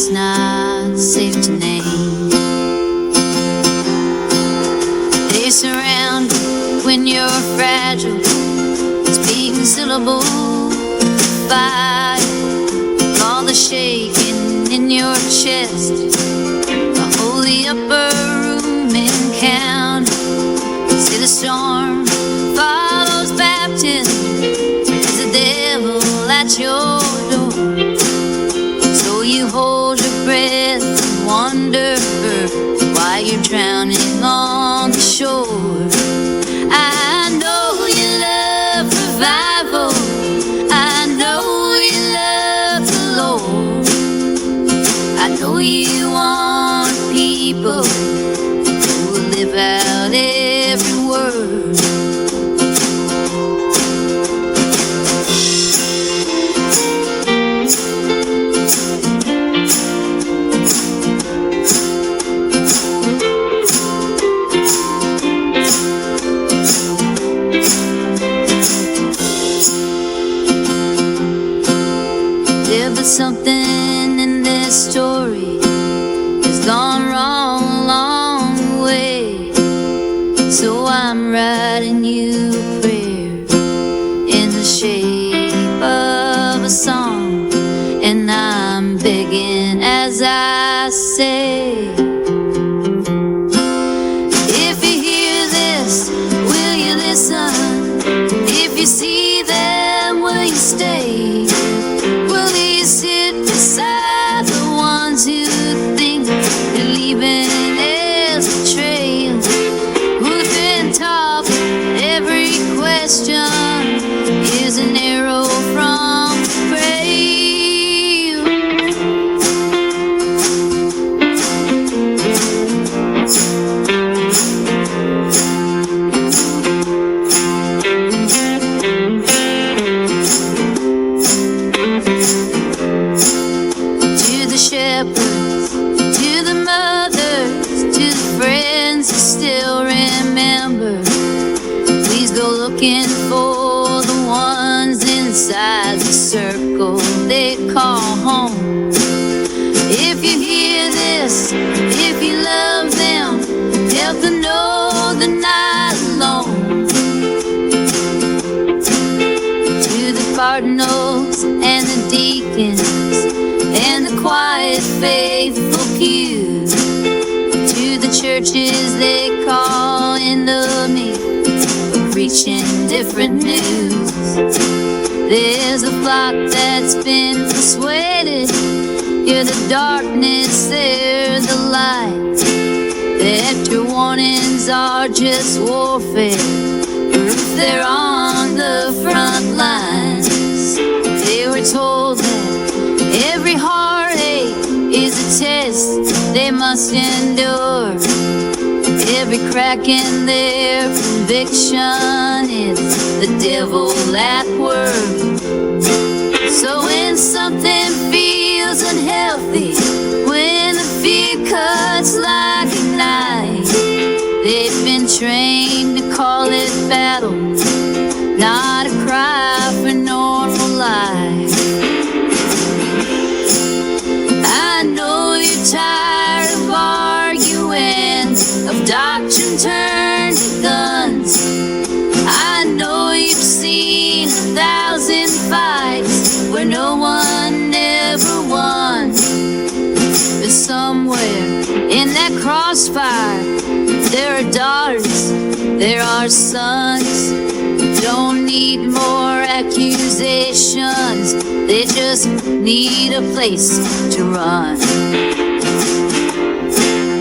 it's not safe to name. They surround you when you're fragile, speaking syllables of fire. All the shaking in your chest, the holy upper room encounter. See the storm follows baptism, there's the devil at your door. So you hold your breath and wonder why you're drowning on the shore. I know you love revival, I know you love the Lord. I know you want people who will live out every word. Something in this story has gone wrong along the way. So I'm writing you a prayer in the shape of a song, and I'm begging as I say, if you hear this, will you listen? If you see them, will you stay? Sit beside the ones who think they're leaving as a trail, who've been taught every question is an arrow from the grave. To the mothers, to the friends who still remember, please go looking for the ones inside the circle they call home. If you hear this, if you love them, help them know they're not alone. To the cardinals and the deacons and the quiet, faithful pews, to the churches they call enemy, but preaching different news. There's a flock that's been persuaded, you're the darkness, they're the light, that your warnings are just warfare, proof they're on the front lines. They were told that every heartache is a test they must endure. Every crack in their conviction is the devil at work. So when something feels unhealthy, when the fear cuts like a knife, they've been trained to call it battle, not a cry for normal life. I know you're tired of arguing, of doctrine turned to guns. I know you've seen 1,000 fights where no one ever won. But somewhere in that crossfire, there are daughters, there are sons. Don't need more accusations, they just need a place to run.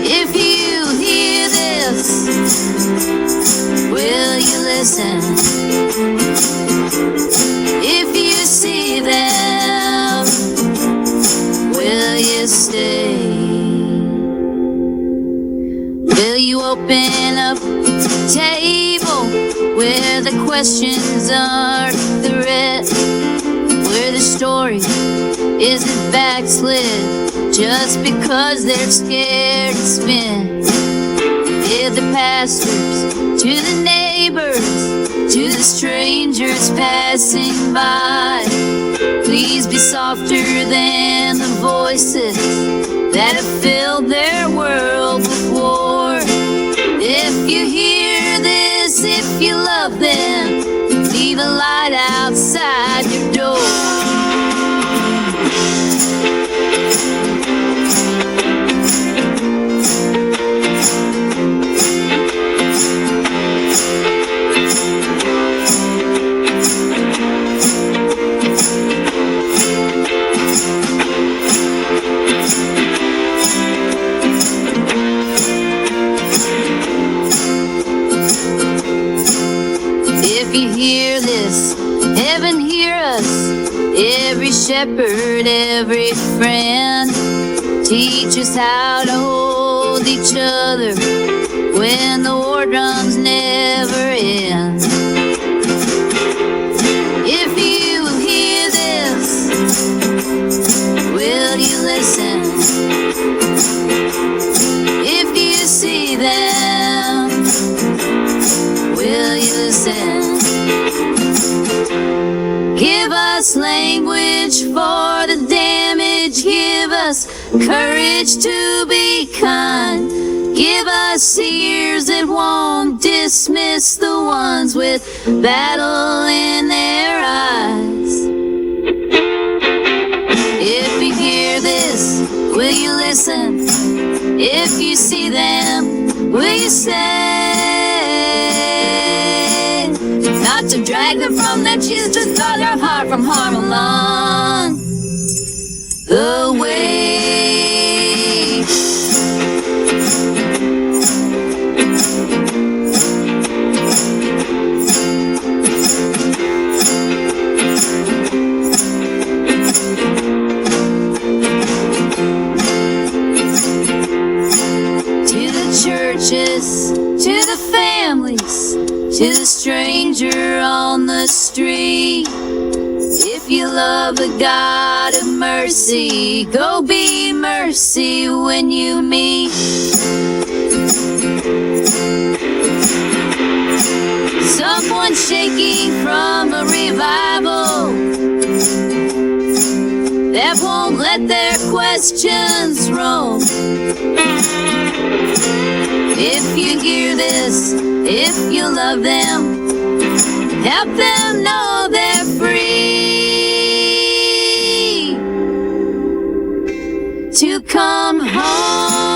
If you hear this, will you listen? If you see them, will you stay? Will you open up the table where the questions are threat, where the story isn't backslid just because they're scared to spin? Give the pastors to the neighbors, to the strangers passing by, Please be softer than the voices that have filled their world with war. If you hear this, if you love them, leave a light outside your door. If you hear this, heaven hear us. Every shepherd, every friend, teach us how to hold each other when the war drums never end. If you hear this, will you listen? If you see them, will you listen? Give us language for the damage. Give us courage to be kind. Give us ears that won't dismiss the ones with battle in their eyes. If you hear this, will you listen? If you see them, will you stay? Not to drag them from their cheese, just draw their heart from harm along the way. To the churches, to the families, to the stranger on the street, if you love the God of mercy, go be mercy when you meet. Someone shaking from a revival that won't let their questions roam. If you hear this, if you love them, help them know they're free to come home.